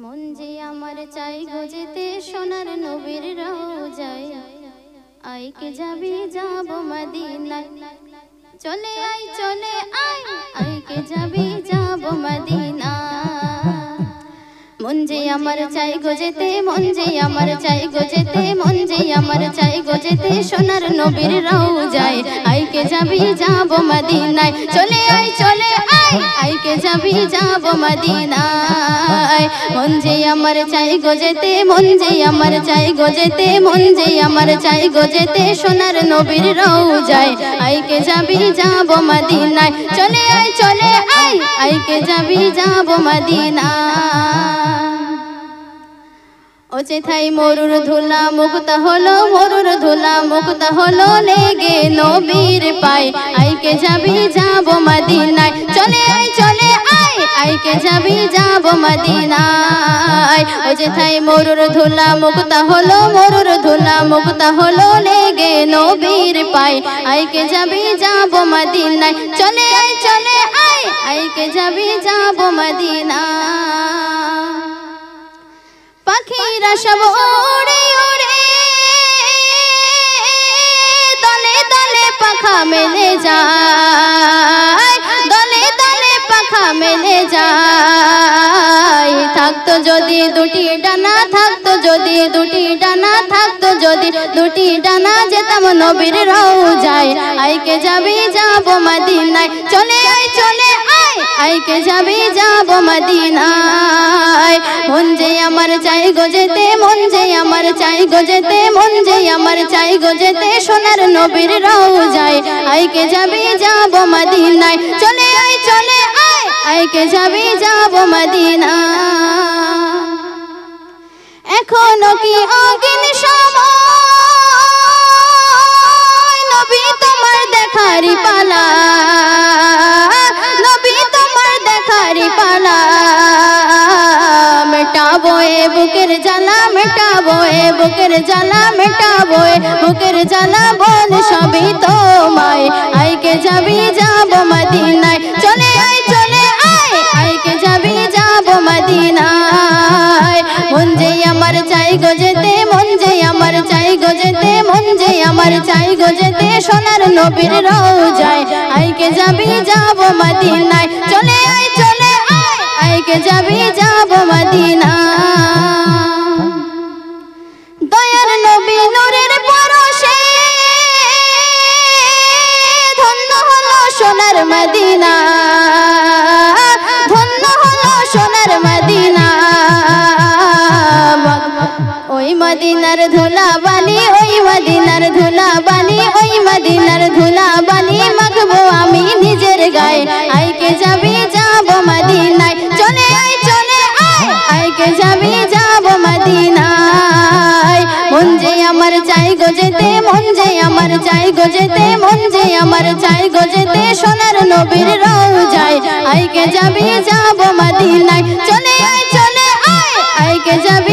মন যে আমার চাই গো যেতে সোনার নবীর রওজায়, আইকে যাবি যাব মদিনা। চলে আয় চলে আয়, আইকে যাবি যাব মদিনা। মন যে আমার চাই গো যেতে, মন যে আমার চাই গো যেতে, মন যে আমার চাই গো যেতে সোনার নবীর রওজায়, আইকে যাবি যাব মদিনায়। চলে আয় চলে আয়, আইকে যাবি যাব মদিনায়। মন যে আমার চাই গো যেতে, মন যে আমার চাই গো যেতে, মন যে আমার চাই গো যেতে সোনার নবীর রওজায়, আইকে যাবি যাব মদিনায়। চলে আয় চলে আয়, আইকে যাবি যাব মদিনায়। ও যেথায় মরুর ধুলা মুক্ত হলো, মরুর ধুলা মুক্ত হলো লেগে নবীর পায়, আইকে যাবি যাব মদিনায়। চলে আয় চলে আয়, আইকে যাবি যাব মদিনায়। ও যেথায় মরুর ধুলা মুক্ত হলো, মরুর ধুলা মুক্ত হলো লেগে নবীর পায়, আইকে যাবি যাব মদিনায়। চলে আয় চলে আয়, আইকে যাবি যাব মদিনায়। পাখিরা সব ওড়ে ওড়ে দলে দলে পাখা মেলে যায়, দলে দলে পাখা মেলে যায়। থাকতো যদি দুটি ডানা, থাকতো যদি দুটি ডানা, থাকতো যদি দুটি ডানা, যেতাম নবীর রওজায়, আইকে যাবি যাব মদিনায়। চলে আয় চলে আয়, আইকে যাবি যাব মদিনায়। মন যে আমার চাই গো যেতে, মন যে আমার চাই গো যেতে, মন যে আমার চাই গো যেতে সোনার নবীর রওজায়, আইকে যাবি যাব মদিনায়। চলে আয় চলে আয়, আইকে যাবি যাব মদিনায়। এখনো কি অগিন সময়, নবী তোমার দেখারি পালা, নবী তোমার দেখারি পালা। মেটাবো এ বুকের জ্বালা, মেটাবো এ বুকের জ্বালা, মেটাবো এ বুকের জ্বালা, বল সবই তোমায়, আইকে যাবি যাব মদিনায়। চলে আয় চলে আয়, আইকে যাবি যাব মদিনায়। মন যে আমার চাই গো যেতে, মন যে আমার চাই গো যেতে, মন যে আমার চাই গো যেতে সোনার নবীর রওজায়, আইকে যাবি যাব মদিনায়। চলে আয় চলে আয়, আইকে যাবি যাব মদিনায়। দয়ার নবী নূরের পরশে ধন্য হলো সোনার মদিনা, ধন্য হলো সোনার মদিনা। ওই মদিনার ধুলা বালি, ওই মদিনার ধুলা বালি, ওই মদিনার ধুলা বালি মাখবো আমি নিজের গায়ে, আইকে যাবি যাব মদিনায়। চলে আয় চলে আয়, আইকে যাবি যাব মদিনায়। মন যে আমার চাই গো যেতে, মন যে আমার চাই গো যেতে, মন যে আমার চাই গো যেতে সোনার নবীর রওজায়, আইকে যাবি যাব মদিনায়। চলে আয় চলে আয়, আইকে যাবি